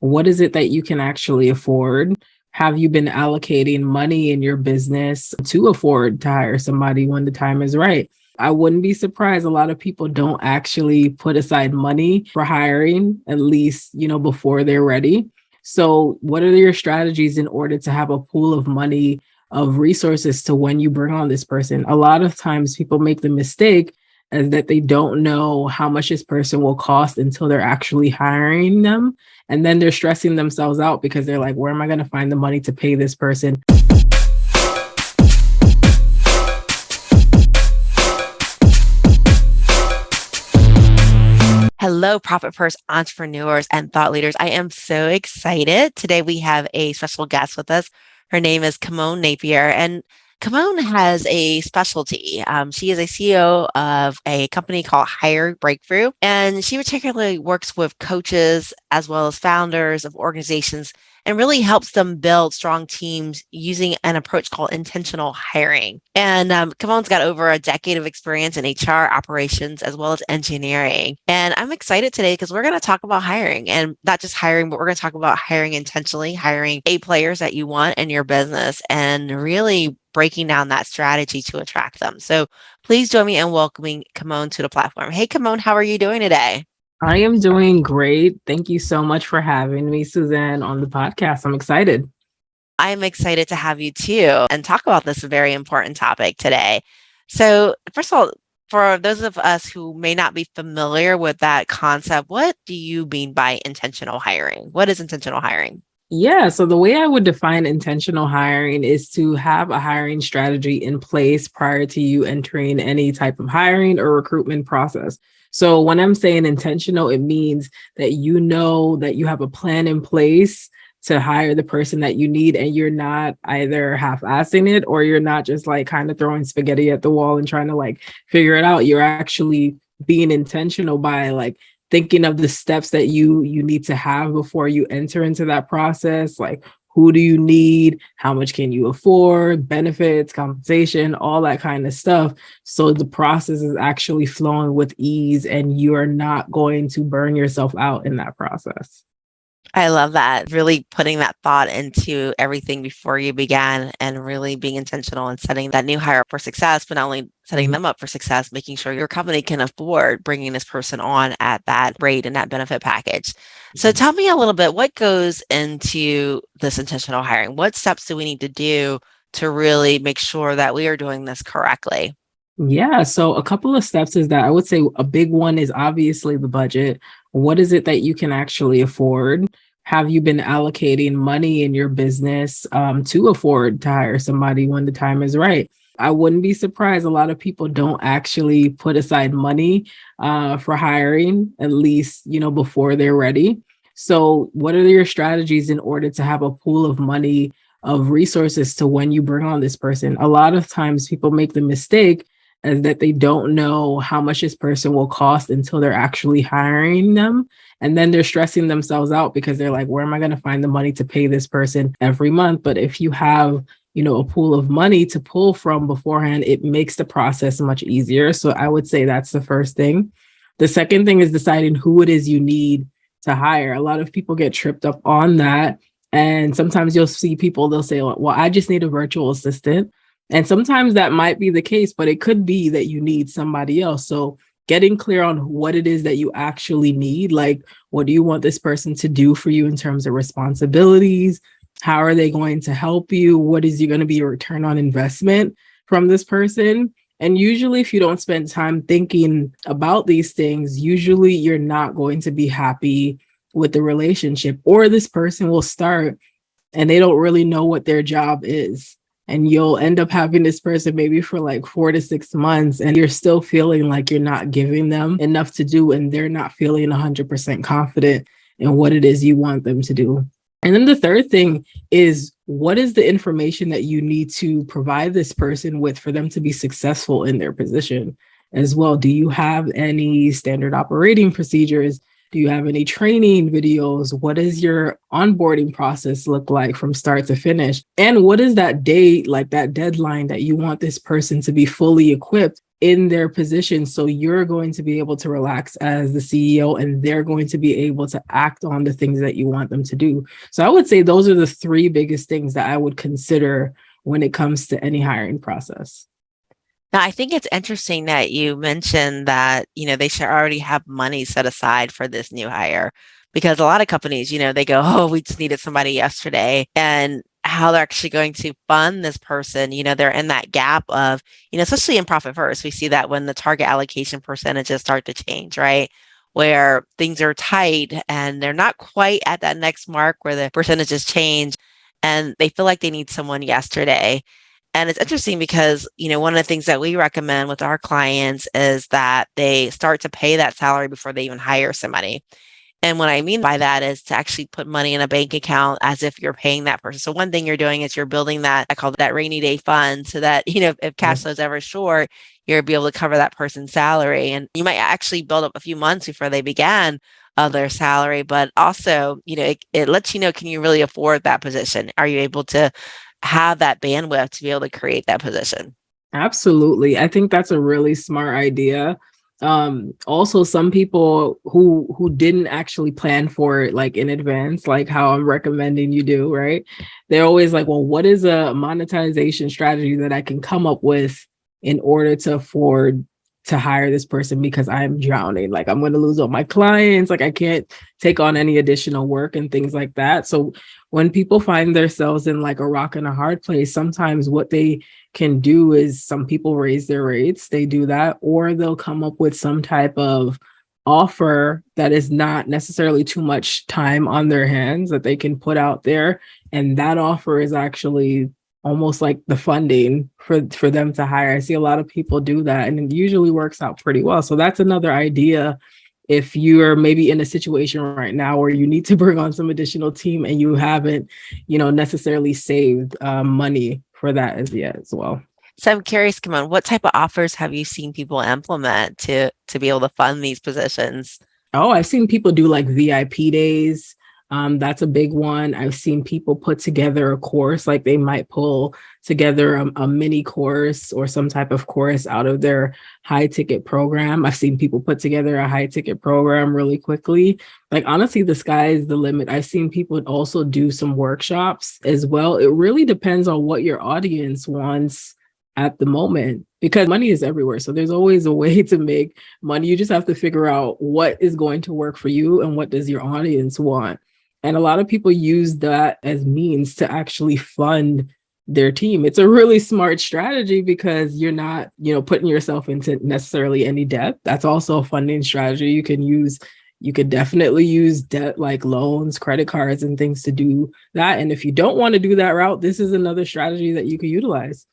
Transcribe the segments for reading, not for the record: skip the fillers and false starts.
What is it that you can actually afford? Have you been allocating money in your business to afford to hire somebody when the time is right? I wouldn't be surprised. A lot of people don't actually put aside money for hiring, at least, before they're ready. So, what are your strategies in order to have a pool of money, of resources to when you bring on this person? A lot of times people make the mistake as that they don't know how much this person will cost until they're actually hiring them. And then they're stressing themselves out because they're like, where am I going to find the money to pay this person? Hello, Profit First entrepreneurs and thought leaders. I am so excited. Today we have a special guest with us. Her name is Kimone Napier, and Kimone has a specialty. She is a CEO of a company called Hire Breakthrough, and she particularly works with coaches as well as founders of organizations and really helps them build strong teams using an approach called intentional hiring. And Kimone's got over a decade of experience in HR operations as well as engineering. And I'm excited today because we're going to talk about hiring, and not just hiring, but we're going to talk about hiring intentionally, hiring A players that you want in your business, and really breaking down that strategy to attract them. So please join me in welcoming Kimone to the platform. Hey, Kimone, how are you doing today? I am doing great. Thank you so much for having me, Susanne, on the podcast. I'm excited. I'm excited to have you too and talk about this very important topic today. So, first of all, for those of us who may not be familiar with that concept, what do you mean by intentional hiring? What is intentional hiring? Yeah, so the way I would define intentional hiring is to have a hiring strategy in place prior to you entering any type of hiring or recruitment process. So when I'm saying intentional, it means that you know that you have a plan in place to hire the person that you need, and you're not either half-assing it or you're not just like kind of throwing spaghetti at the wall and trying to like figure it out. You're actually being intentional by like thinking of the steps that you need to have before you enter into that process. Like, who do you need? How much can you afford? Benefits, compensation, all that kind of stuff. So the process is actually flowing with ease and you are not going to burn yourself out in that process. I love that. Really putting that thought into everything before you began and really being intentional and setting that new hire up for success, but not only setting them up for success, making sure your company can afford bringing this person on at that rate and that benefit package. So tell me a little bit, what goes into this intentional hiring? What steps do we need to do to really make sure that we are doing this correctly? Yeah, so a couple of steps is that I would say a big one is obviously the budget. What is it that you can actually afford? Have you been allocating money in your business to afford to hire somebody when the time is right? I wouldn't be surprised. A lot of people don't actually put aside money for hiring, at least, before they're ready. So what are your strategies in order to have a pool of money, of resources to when you bring on this person? A lot of times people make the mistake as that they don't know how much this person will cost until they're actually hiring them. And then they're stressing themselves out because they're like, where am I going to find the money to pay this person every month? But if you have, a pool of money to pull from beforehand, it makes the process much easier. So I would say that's the first thing. The second thing is deciding who it is you need to hire. A lot of people get tripped up on that. And sometimes you'll see people, they'll say, well, I just need a virtual assistant. And sometimes that might be the case, but it could be that you need somebody else. So getting clear on what it is that you actually need, like what do you want this person to do for you in terms of responsibilities? How are they going to help you? What is going to be your return on investment from this person? And usually if you don't spend time thinking about these things, usually you're not going to be happy with the relationship, or this person will start and they don't really know what their job is. And you'll end up having this person maybe for like 4 to 6 months, and you're still feeling like you're not giving them enough to do, and they're not feeling 100% confident in what it is you want them to do. And then the third thing is, what is the information that you need to provide this person with for them to be successful in their position as well? Do you have any standard operating procedures? Do you have any training videos? What does your onboarding process look like from start to finish? And what is that date, like that deadline that you want this person to be fully equipped in their position. So you're going to be able to relax as the CEO, and they're going to be able to act on the things that you want them to do. So I would say those are the three biggest things that I would consider when it comes to any hiring process. Now, I think it's interesting that you mentioned that, they should already have money set aside for this new hire because a lot of companies, they go, oh, we just needed somebody yesterday. And how they're actually going to fund this person, they're in that gap of, especially in Profit First, we see that when the target allocation percentages start to change, right? Where things are tight and they're not quite at that next mark where the percentages change and they feel like they need someone yesterday. And it's interesting because, one of the things that we recommend with our clients is that they start to pay that salary before they even hire somebody. And what I mean by that is to actually put money in a bank account as if you're paying that person. So one thing you're doing is you're building that, I call that rainy day fund so that, if cash flow is ever short, you'll be able to cover that person's salary. And you might actually build up a few months before they began their salary, but also, it lets you know, can you really afford that position? Are you able to have that bandwidth to be able to create that position? Absolutely. I think that's a really smart idea. Also some people who didn't actually plan for it like in advance, like how I'm recommending you do, right? They're always like, well, what is a monetization strategy that I can come up with in order to afford to hire this person because I'm drowning, like I'm going to lose all my clients, like I can't take on any additional work and things like that. So when people find themselves in like a rock and a hard place, sometimes what they can do is some people raise their rates, they do that, or they'll come up with some type of offer that is not necessarily too much time on their hands that they can put out there. And that offer is actually almost like the funding for them to hire. I see a lot of people do that and it usually works out pretty well. So that's another idea. If you're maybe in a situation right now where you need to bring on some additional team and you haven't, necessarily saved money for that as yet as well. So I'm curious, come on, what type of offers have you seen people implement to be able to fund these positions? Oh, I've seen people do like VIP days. That's a big one. I've seen people put together a course, like they might pull together a mini course or some type of course out of their high ticket program. I've seen people put together a high ticket program really quickly. Like honestly, the sky is the limit. I've seen people also do some workshops as well. It really depends on what your audience wants at the moment because money is everywhere. So there's always a way to make money. You just have to figure out what is going to work for you and what does your audience want. And a lot of people use that as means to actually fund their team. It's a really smart strategy because you're not, putting yourself into necessarily any debt. That's also a funding strategy you can use. You could definitely use debt like loans, credit cards, and things to do that. And if you don't want to do that route, this is another strategy that you could utilize.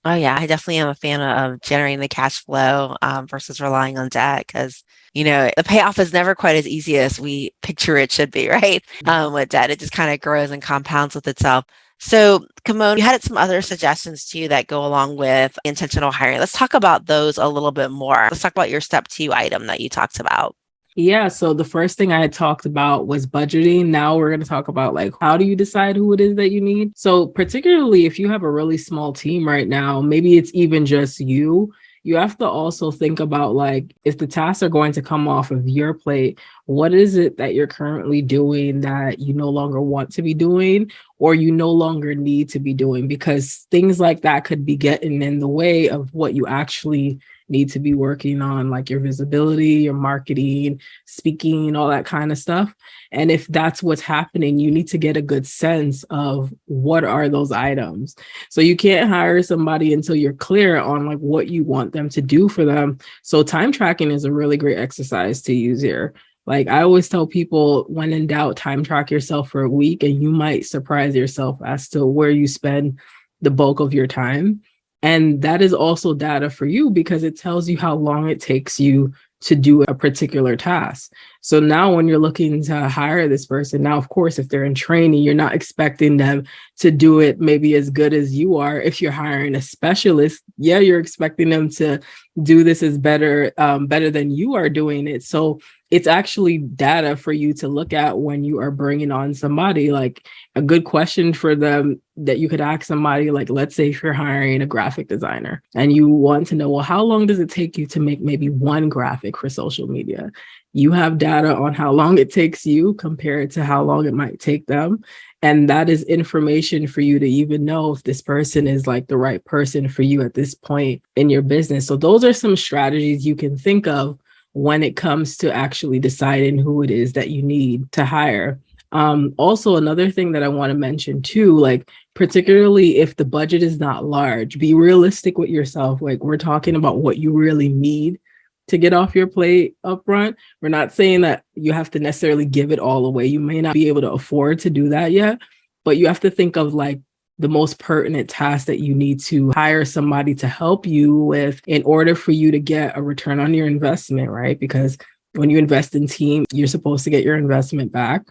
Oh yeah, I definitely am a fan of generating the cash flow versus relying on debt because the payoff is never quite as easy as we picture it should be, right? With debt, it just kind of grows and compounds with itself. So, Kimon, you had some other suggestions too that go along with intentional hiring. Let's talk about those a little bit more. Let's talk about your step 2 item that you talked about. Yeah, so the first thing I had talked about was budgeting. Now we're going to talk about like how do you decide who it is that you need? So particularly if you have a really small team right now, maybe it's even just you have to also think about like if the tasks are going to come off of your plate, what is it that you're currently doing that you no longer want to be doing or you no longer need to be doing? Because things like that could be getting in the way of what you actually need to be working on, like your visibility, your marketing, speaking, all that kind of stuff. And if that's what's happening, you need to get a good sense of what are those items. So you can't hire somebody until you're clear on like what you want them to do for them. So time tracking is a really great exercise to use here. Like I always tell people, when in doubt, time track yourself for a week and you might surprise yourself as to where you spend the bulk of your time. And that is also data for you because it tells you how long it takes you to do a particular task. So now when you're looking to hire this person, now, of course, if they're in training, you're not expecting them to do it maybe as good as you are. If you're hiring a specialist, yeah, you're expecting them to do this is better than you are doing it. So it's actually data for you to look at when you are bringing on somebody. Like a good question for them that you could ask somebody, like, let's say if you're hiring a graphic designer and you want to know, well, how long does it take you to make maybe one graphic for social media? You have data on how long it takes you compared to how long it might take them. And that is information for you to even know if this person is like the right person for you at this point in your business. So those are some strategies you can think of when it comes to actually deciding who it is that you need to hire. Also, another thing that I want to mention too, like particularly if the budget is not large, be realistic with yourself. Like we're talking about what you really need to get off your plate up front. We're not saying that you have to necessarily give it all away. You may not be able to afford to do that yet, but you have to think of like the most pertinent task that you need to hire somebody to help you with in order for you to get a return on your investment, right? Because when you invest in team, you're supposed to get your investment back.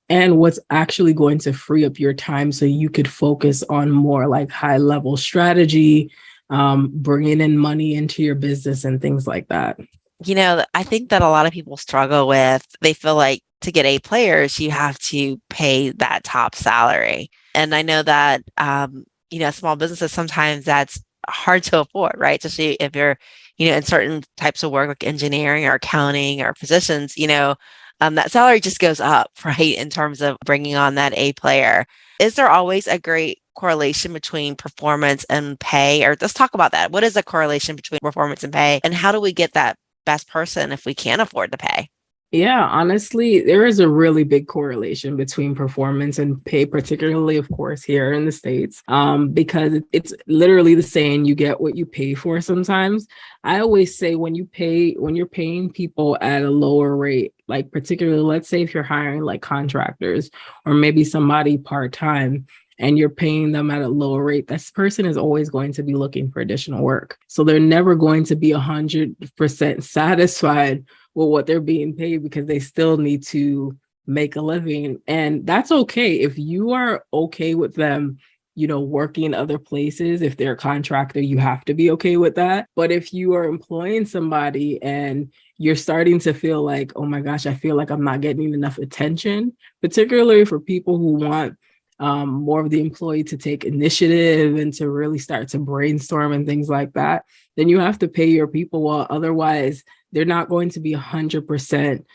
And what's actually going to free up your time so you could focus on more like high level strategy, bringing in money into your business and things like that. I think that a lot of people struggle with, they feel like to get A players, you have to pay that top salary. And I know that, small businesses, sometimes that's hard to afford, right? Especially if you're, in certain types of work like engineering or accounting or positions, that salary just goes up, right? In terms of bringing on that A player. Is there always a great correlation between performance and pay? Or let's talk about that. What is the correlation between performance and pay? And how do we get that best person if we can't afford to pay? Yeah, honestly, there is a really big correlation between performance and pay, particularly, of course, here in the States, because it's literally the saying, you get what you pay for sometimes. I always say when you're paying people at a lower rate, like particularly, let's say if you're hiring like contractors or maybe somebody part-time, and you're paying them at a lower rate, this person is always going to be looking for additional work. So they're never going to be 100% satisfied with what they're being paid because they still need to make a living. And that's okay. If you are okay with them, working other places, if they're a contractor, you have to be okay with that. But if you are employing somebody and you're starting to feel like, oh my gosh, I feel like I'm not getting enough attention, particularly for people who want more of the employee to take initiative and to really start to brainstorm and things like that, then you have to pay your people well. Otherwise, they're not going to be 100%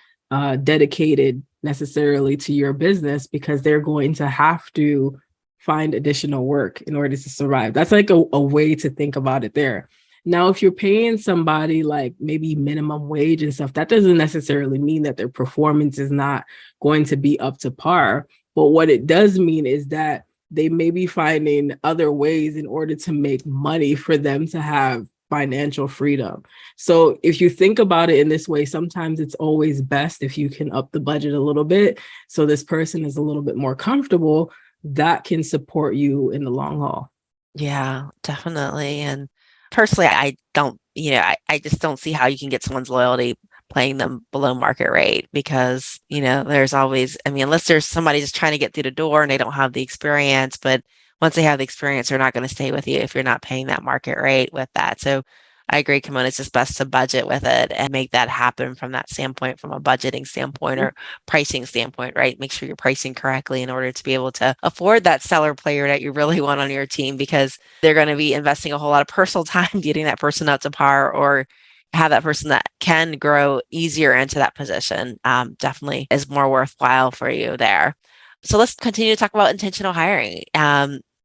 dedicated necessarily to your business because they're going to have to find additional work in order to survive. That's like a way to think about it there. Now, if you're paying somebody like maybe minimum wage and stuff, that doesn't necessarily mean that their performance is not going to be up to par. But what it does mean is that they may be finding other ways in order to make money for them to have financial freedom. So if you think about it in this way, sometimes it's always best if you can up the budget a little bit. So this person is a little bit more comfortable. That can support you in the long haul. Yeah, definitely. And personally, I don't, I just don't see how you can get someone's loyalty playing them below market rate because, there's always, unless there's somebody just trying to get through the door and they don't have the experience, but once they have the experience, they're not going to stay with you if you're not paying that market rate with that. So I agree, Kimon, it's just best to budget with it and make that happen from that standpoint, from a budgeting standpoint or pricing standpoint, right? Make sure you're pricing correctly in order to be able to afford that seller player that you really want on your team because they're going to be investing a whole lot of personal time getting that person up to par or have that person that can grow easier into that position. Definitely is more worthwhile for you there. So let's continue to talk about intentional hiring.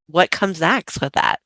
What comes next with that?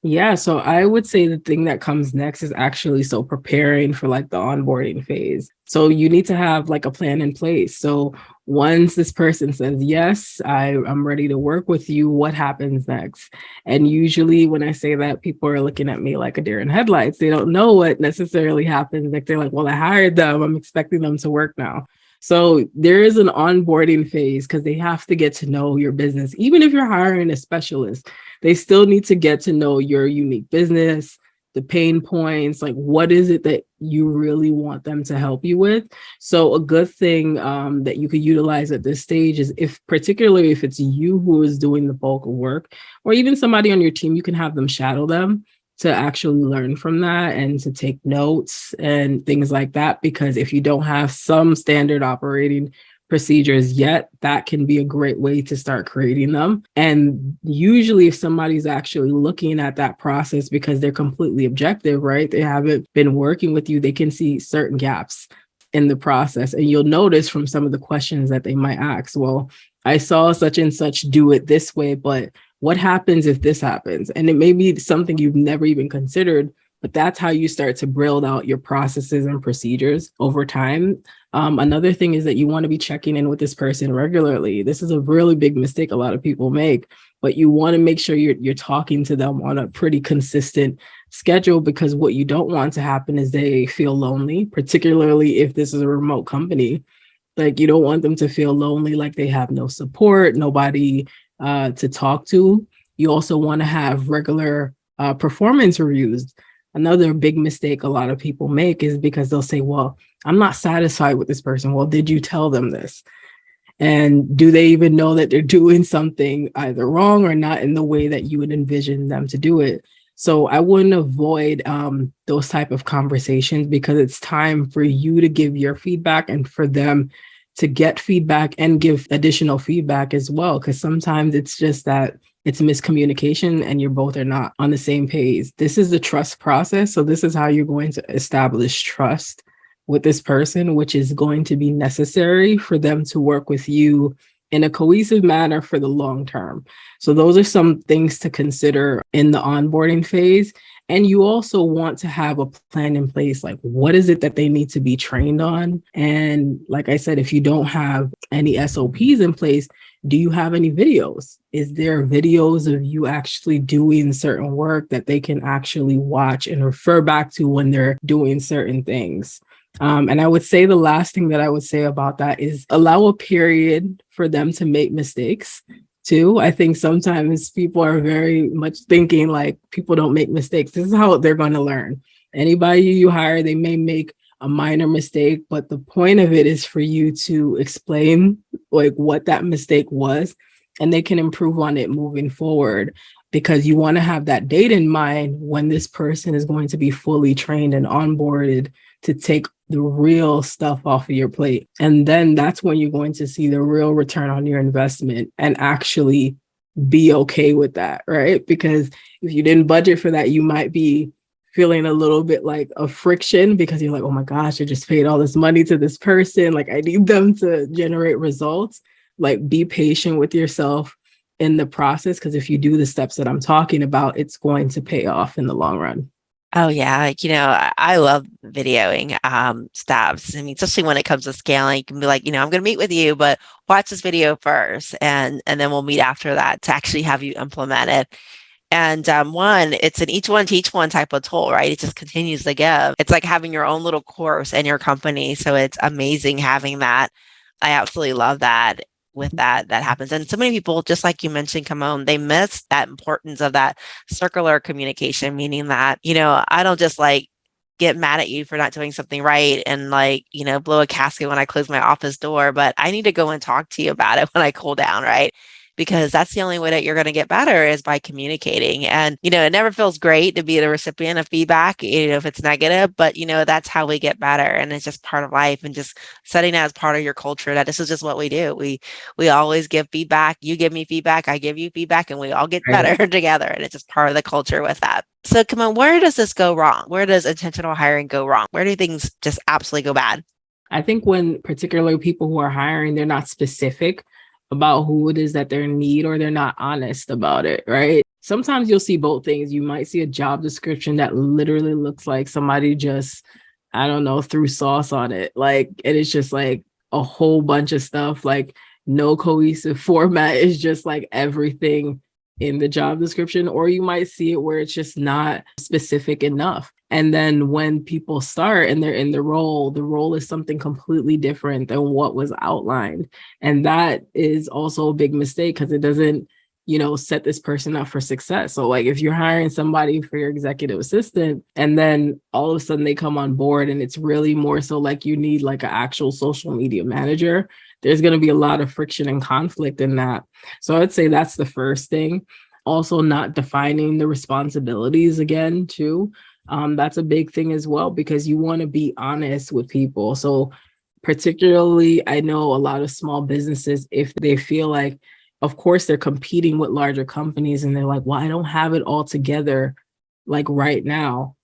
Yeah, so I would say the thing that comes next is actually so preparing for like the onboarding phase. So you need to have like a plan in place. So once this person says, yes, I'm ready to work with you, what happens next? And usually when I say that, people are looking at me like a deer in headlights. They don't know what necessarily happens. Like they're like, well, I hired them. I'm expecting them to work now. So there is an onboarding phase because they have to get to know your business. Even if you're hiring a specialist, they still need to get to know your unique business, the pain points, like what is it that you really want them to help you with. So a good thing that you could utilize at this stage is particularly if it's you who is doing the bulk of work, or even somebody on your team, you can have them shadow them to actually learn from that and to take notes and things like that. Because if you don't have some standard operating procedures yet, that can be a great way to start creating them. And usually, if somebody's actually looking at that process because they're completely objective, right? They haven't been working with you, they can see certain gaps in the process. And you'll notice from some of the questions that they might ask, well, I saw such and such do it this way, but what happens if this happens? And it may be something you've never even considered, but that's how you start to build out your processes and procedures over time. Another thing is that you want to be checking in with this person regularly. This is a really big mistake a lot of people make, but you want to make sure you're talking to them on a pretty consistent schedule, because what you don't want to happen is they feel lonely, particularly if this is a remote company. Like, you don't want them to feel lonely, like they have no support, nobody to talk to. You also want to have regular performance reviews. Another big mistake a lot of people make is because they'll say, well, I'm not satisfied with this person. Well, did you tell them this? And do they even know that they're doing something either wrong or not in the way that you would envision them to do it? So I wouldn't avoid those type of conversations, because it's time for you to give your feedback and for them to get feedback and give additional feedback as well. Because sometimes it's just that it's miscommunication and you both are not on the same page. This is the trust process. So this is how you're going to establish trust with this person, which is going to be necessary for them to work with you in a cohesive manner for the long term. So those are some things to consider in the onboarding phase. And you also want to have a plan in place, like what is it that they need to be trained on? And like I said, if you don't have any SOPs in place, do you have any videos? Is there videos of you actually doing certain work that they can actually watch and refer back to when they're doing certain things? And I would say the last thing that I would say about that is allow a period for them to make mistakes too. I think sometimes people are very much thinking like people don't make mistakes. This is how they're going to learn. Anybody you hire, they may make a minor mistake, but the point of it is for you to explain like what that mistake was, and they can improve on it moving forward, because you want to have that date in mind when this person is going to be fully trained and onboarded to take the real stuff off of your plate. And then that's when you're going to see the real return on your investment and actually be okay with that, right? Because if you didn't budget for that, you might be feeling a little bit like a friction, because you're like, oh my gosh, I just paid all this money to this person. Like, I need them to generate results. Like, be patient with yourself in the process, because if you do the steps that I'm talking about, it's going to pay off in the long run. Oh yeah, like, I love videoing steps. I mean, especially when it comes to scaling, you can be like, I'm going to meet with you, but watch this video first, and then we'll meet after that to actually have you implement it. And one, it's an each one teach one type of tool, right? It just continues to give. It's like having your own little course in your company. So it's amazing having that. I absolutely love that. With that happens. And so many people, just like you mentioned, Kimon, they miss that importance of that circular communication, meaning that, I don't just like get mad at you for not doing something right and like, blow a casket when I close my office door, but I need to go and talk to you about it when I cool down, right? Because that's the only way that you're going to get better is by communicating. And, it never feels great to be the recipient of feedback, if it's negative, but, that's how we get better. And it's just part of life, and just setting that as part of your culture, that this is just what we do. We always give feedback. You give me feedback, I give you feedback, and we all get Right. better together. And it's just part of the culture with that. So come on, where does this go wrong? Where does intentional hiring go wrong? Where do things just absolutely go bad? I think when particularly people who are hiring, they're not specific about who it is that they need, or they're not honest about it, right? Sometimes you'll see both things. You might see a job description that literally looks like somebody just, I don't know, threw sauce on it. Like, and it's just like a whole bunch of stuff, like no cohesive format. Is just like everything in the job description. Or you might see it where it's just not specific enough. And then when people start and they're in the role is something completely different than what was outlined. And that is also a big mistake, because it doesn't, set this person up for success. So like, if you're hiring somebody for your executive assistant and then all of a sudden they come on board and it's really more so like you need like an actual social media manager, there's going to be a lot of friction and conflict in that. So I'd say that's the first thing. Also not defining the responsibilities again too. That's a big thing as well, because you want to be honest with people. So particularly, I know a lot of small businesses, if they feel like, of course they're competing with larger companies and they're like, well, I don't have it all together like right now.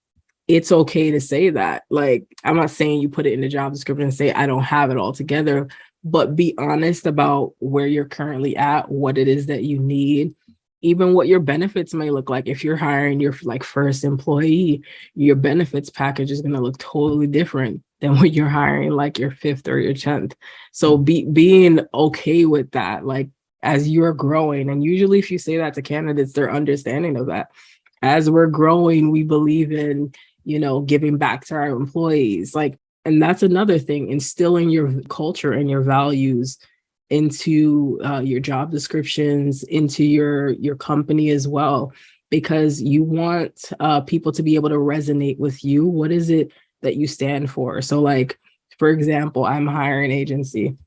It's okay to say that. Like, I'm not saying you put it in the job description and say, I don't have it all together, but be honest about where you're currently at, what it is that you need, even what your benefits may look like. If you're hiring your like first employee, your benefits package is going to look totally different than when you're hiring like your fifth or your 10th. So being okay with that, like as you're growing, and usually if you say that to candidates, they're understanding of that. As we're growing, we believe in, giving back to our employees. Like, and that's another thing, instilling your culture and your values into your job descriptions, into your company as well, because you want people to be able to resonate with you. What is it that you stand for? So, like, for example, I'm a hiring agency.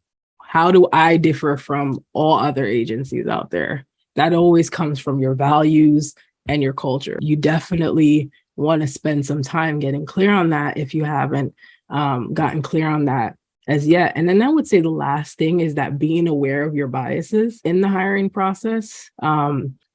How do I differ from all other agencies out there? That always comes from your values and your culture. You definitely want to spend some time getting clear on that if you haven't gotten clear on that as yet. And then I would say the last thing is that being aware of your biases in the hiring process,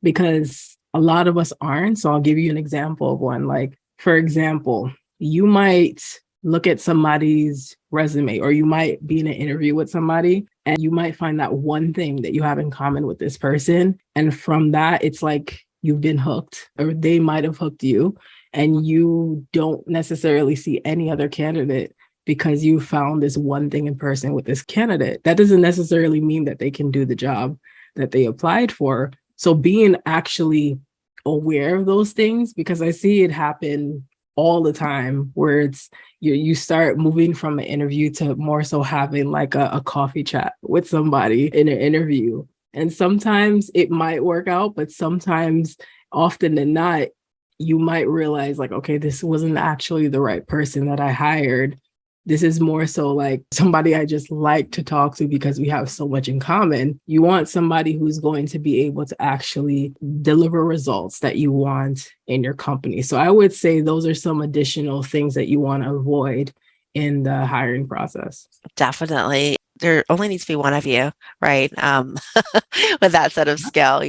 because a lot of us aren't. So I'll give you an example of one. Like, for example, you might look at somebody's resume, or you might be in an interview with somebody and you might find that one thing that you have in common with this person. And from that, it's like you've been hooked, or they might have hooked you, and you don't necessarily see any other candidate because you found this one thing in person with this candidate. That doesn't necessarily mean that they can do the job that they applied for. So being actually aware of those things, because I see it happen all the time, where it's you start moving from an interview to more so having like a coffee chat with somebody in an interview. And sometimes it might work out, but sometimes, often than not, you might realize like, okay, this wasn't actually the right person that I hired. This is more so like somebody I just like to talk to because we have so much in common. You want somebody who's going to be able to actually deliver results that you want in your company. So I would say those are some additional things that you want to avoid in the hiring process. Definitely. There only needs to be one of you, right? With that set of skill,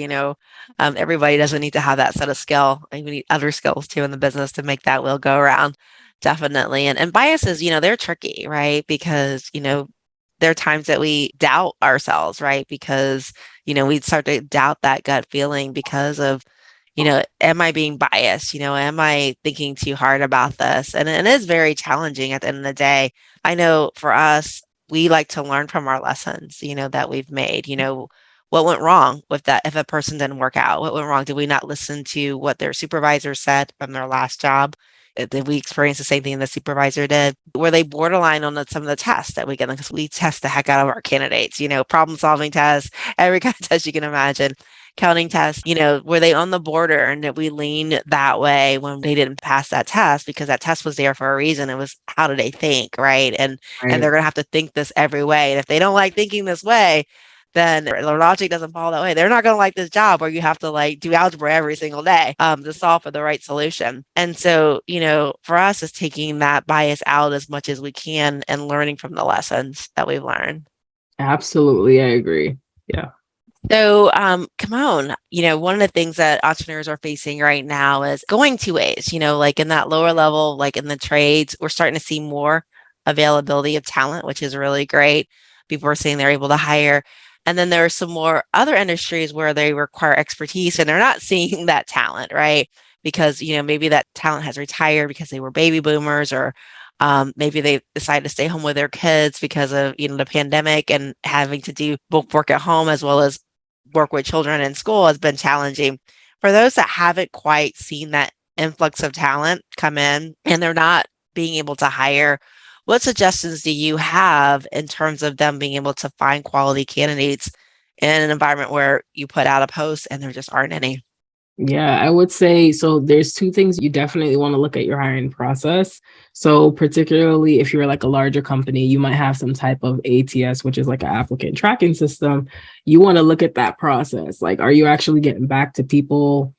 everybody doesn't need to have that set of skill. And we need other skills too in the business to make that wheel go around. Definitely. And biases, they're tricky, right? Because, there are times that we doubt ourselves, right? Because, we start to doubt that gut feeling because of, am I being biased? Am I thinking too hard about this? And it is very challenging at the end of the day. I know for us, we like to learn from our lessons, that we've made, what went wrong with that if a person didn't work out? What went wrong? Did we not listen to what their supervisor said from their last job? Did we experience the same thing the supervisor did? Were they borderline on some of the tests that we get? Because we test the heck out of our candidates, problem solving tests, every kind of test you can imagine, counting tests, were they on the border, and did we lean that way when they didn't pass that test? Because that test was there for a reason. It was, how do they think, right? And Right. they're going to have to think this every way. And if they don't like thinking this way, then their logic doesn't fall that way. They're not going to like this job where you have to like do algebra every single day to solve for the right solution. And so, for us, is taking that bias out as much as we can and learning from the lessons that we've learned. Absolutely. I agree. Yeah. So, come on, one of the things that entrepreneurs are facing right now is going two ways, like in that lower level, like in the trades, we're starting to see more availability of talent, which is really great. People are saying they're able to hire. And then there are some more other industries where they require expertise and they're not seeing that talent, right? Because, maybe that talent has retired because they were baby boomers, or maybe they decided to stay home with their kids because of, the pandemic, and having to do both work at home as well as work with children in school has been challenging. For those that haven't quite seen that influx of talent come in and they're not being able to hire, what suggestions do you have in terms of them being able to find quality candidates in an environment where you put out a post and there just aren't any? Yeah, I would say so. There's two things you definitely want to look at your hiring process. So, particularly if you're like a larger company, you might have some type of ATS, which is like an applicant tracking system. You want to look at that process. Like, are you actually getting back to people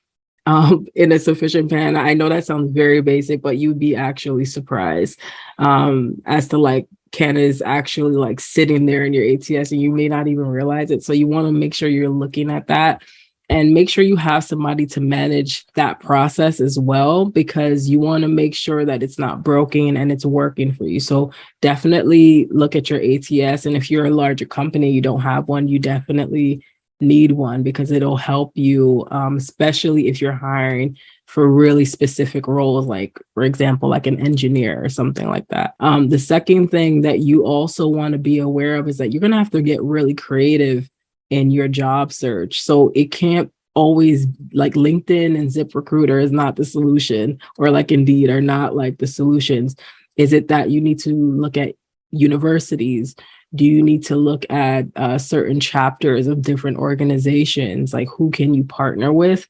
in a sufficient manner? I know that sounds very basic, but you'd be actually surprised as to like candidates actually like sitting there in your ATS and you may not even realize it. So you want to make sure you're looking at that and make sure you have somebody to manage that process as well, because you want to make sure that it's not broken and it's working for you. So definitely look at your ATS. And if you're a larger company, you don't have one, you definitely need one because it'll help you, especially if you're hiring for really specific roles, like, for example, like an engineer or something like that. The second thing that you also want to be aware of is that you're going to have to get really creative in your job search. So it can't always like LinkedIn and ZipRecruiter is not the solution, or like Indeed are not like the solutions. Is it that you need to look at universities? Do you need to look at certain chapters of different organizations? Like, who can you partner with?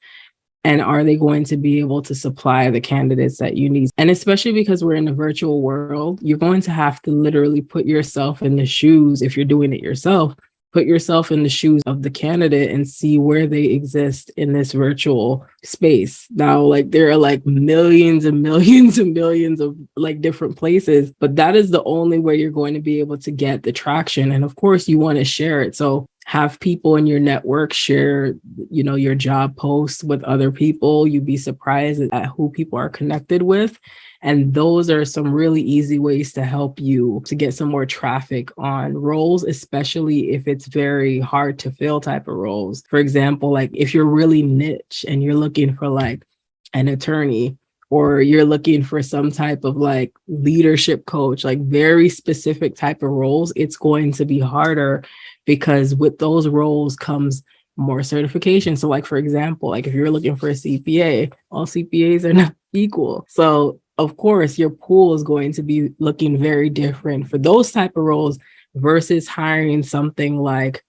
And are they going to be able to supply the candidates that you need? And especially because we're in a virtual world, you're going to have to literally put yourself in the shoes, if you're doing it yourself, put yourself in the shoes of the candidate and see where they exist in this virtual space. Now, like there are like millions and millions and millions of like different places, but that is the only way you're going to be able to get the traction. And of course, you want to share it. So have people in your network share, you know, your job posts with other people. You'd be surprised at who people are connected with. And those are some really easy ways to help you to get some more traffic on roles, especially if it's very hard to fill type of roles. For example, like if you're really niche and you're looking for like an attorney, or you're looking for some type of like leadership coach, like very specific type of roles, it's going to be harder because with those roles comes more certification. So like, for example, like if you're looking for a CPA, all CPAs are not equal. So of course, your pool is going to be looking very different for those type of roles versus hiring something like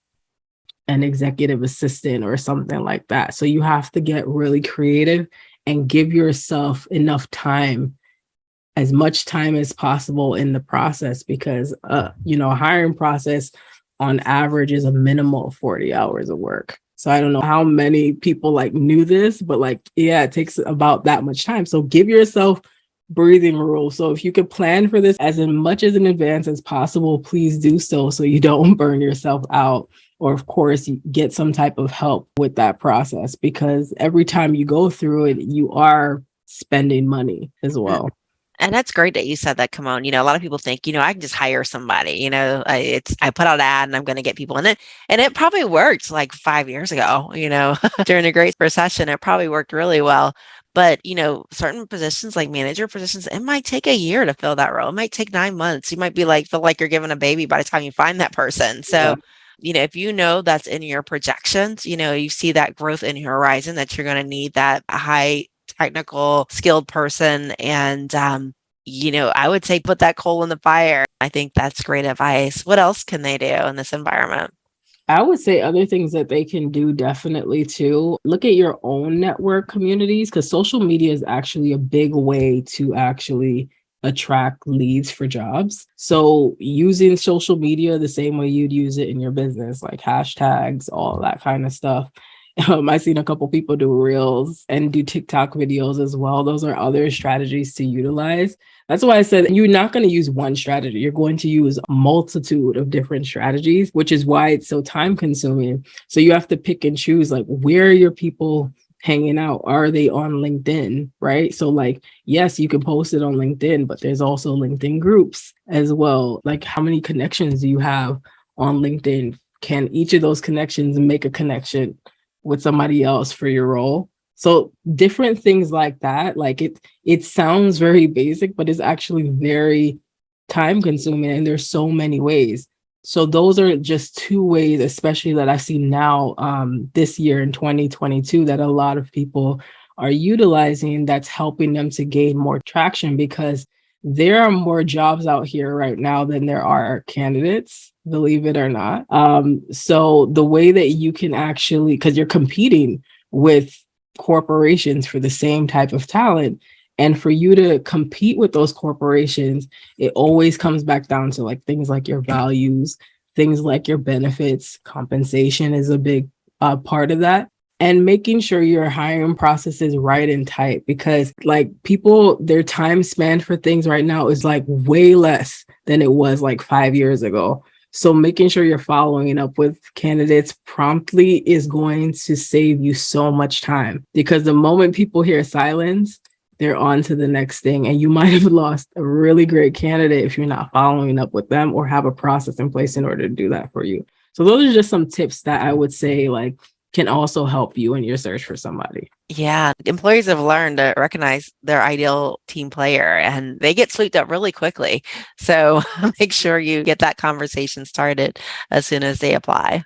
an executive assistant or something like that. So you have to get really creative and give yourself enough time, as much time as possible in the process, because you know, a hiring process on average is a minimum of 40 hours of work. So I don't know how many people like knew this, but like, yeah, it takes about that much time. So give yourself breathing room. So if you could plan for this as much as in advance as possible, please do so you don't burn yourself out. Or of course, you get some type of help with that process, because every time you go through it, you are spending money as And well. and that's great that you said that, Come You know, a lot of people think, I can just hire somebody. I put out an ad and I'm going to get people in it, and it probably worked like 5 years ago. During the Great Recession, it probably worked really well. But certain positions like manager positions, it might take a year to fill that role. It might take 9 months. You might be like feel like you're giving a baby by the time you find that person. Yeah. So, if that's in your projections, you see that growth in your horizon that you're going to need that high technical skilled person, and I would say put that coal in the fire. I think that's great advice. What else can they do in this environment? I would say other things that they can do definitely too. Look at your own network communities, because social media is actually a big way to actually attract leads for jobs. So using social media the same way you'd use it in your business, like hashtags, all that kind of stuff. I've seen a couple people do reels and do TikTok videos as well. Those are other strategies to utilize. That's why I said you're not going to use one strategy. You're going to use a multitude of different strategies, which is why it's so time consuming. So you have to pick and choose, like, where are your people hanging out? Are they on LinkedIn? Right. So like, yes, you can post it on LinkedIn, but there's also LinkedIn groups as well. Like, how many connections do you have on LinkedIn? Can each of those connections make a connection with somebody else for your role? So different things like that. Like it sounds very basic, but it's actually very time consuming, and there's so many ways. So those are just two ways, especially that I see now this year in 2022, that a lot of people are utilizing, that's helping them to gain more traction, because there are more jobs out here right now than there are candidates, believe it or not. So the way that you can actually, because you're competing with corporations for the same type of talent. And for you to compete with those corporations, it always comes back down to like things like your values, things like your benefits. Compensation is a big part of that. And making sure your hiring process is right and tight, because like people, their time span for things right now is like way less than it was like 5 years ago. So making sure you're following up with candidates promptly is going to save you so much time, because the moment people hear silence, they're on to the next thing. And you might have lost a really great candidate if you're not following up with them or have a process in place in order to do that for you. So those are just some tips that I would say like can also help you in your search for somebody. Yeah, employees have learned to recognize their ideal team player and they get swooped up really quickly. So make sure you get that conversation started as soon as they apply.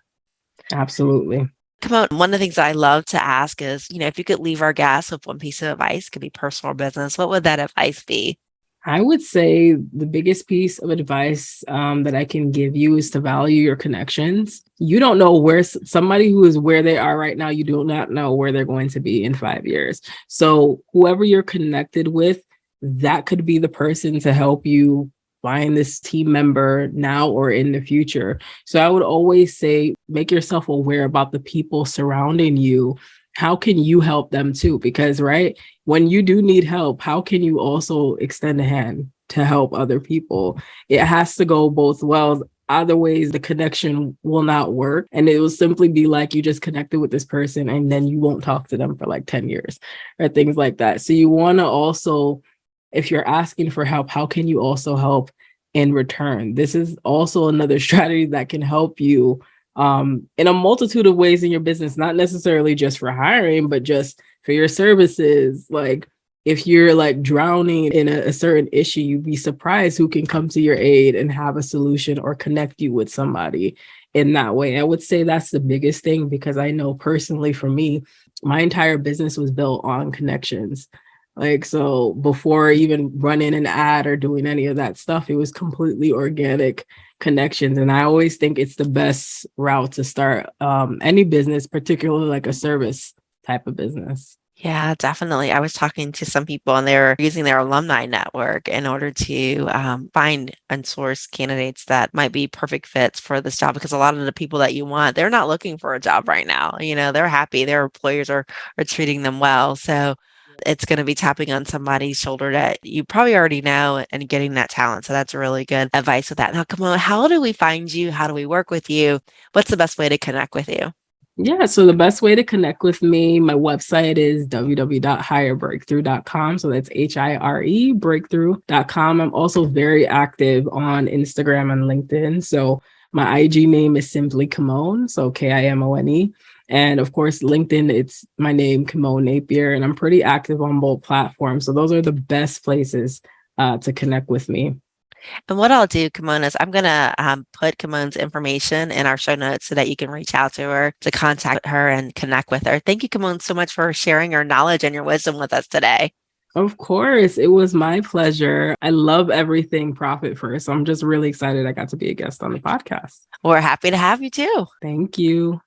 Absolutely. Come on, one of the things I love to ask is, if you could leave our guests with one piece of advice, could be personal or business, what would that advice be? I would say the biggest piece of advice that I can give you is to value your connections. You don't know where somebody who is where they are right now, you do not know where they're going to be in 5 years. So whoever you're connected with, that could be the person to help you find this team member now or in the future. So I would always say, make yourself aware about the people surrounding you. How can you help them too? Because, right, when you do need help, how can you also extend a hand to help other people? It has to go both ways. Other ways, the connection will not work. And it will simply be like you just connected with this person and then you won't talk to them for like 10 years or things like that. So you want to also, if you're asking for help, how can you also help in return? This is also another strategy that can help you in a multitude of ways in your business, not necessarily just for hiring, but just for your services. Like if you're like drowning in a certain issue, you'd be surprised who can come to your aid and have a solution or connect you with somebody in that way. I would say that's the biggest thing, because I know personally for me, my entire business was built on connections. Like, so before even running an ad or doing any of that stuff, it was completely organic connections. And I always think it's the best route to start any business, particularly like a service type of business. Yeah, definitely. I was talking to some people and they're using their alumni network in order to find and source candidates that might be perfect fits for this job, because a lot of the people that you want, they're not looking for a job right now. They're happy. Their employers are treating them well. So it's going to be tapping on somebody's shoulder that you probably already know and getting that talent. So that's really good advice with that. Now, come on, how do we find you? How do we work with you? What's the best way to connect with you? Yeah, so the best way to connect with me, my website is www.hirebreakthrough.com. So that's HIRE breakthrough.com. I'm also very active on Instagram and LinkedIn. So my IG name is simply Kimone, so KIMONE. And of course, LinkedIn, it's my name, Kimone Napier, and I'm pretty active on both platforms. So those are the best places to connect with me. And what I'll do, Kimona, is I'm going to put Kimone's information in our show notes so that you can reach out to her to contact her and connect with her. Thank you, Kimone, so much for sharing your knowledge and your wisdom with us today. Of course, it was my pleasure. I love everything Profit First. So I'm just really excited I got to be a guest on the podcast. We're happy to have you too. Thank you.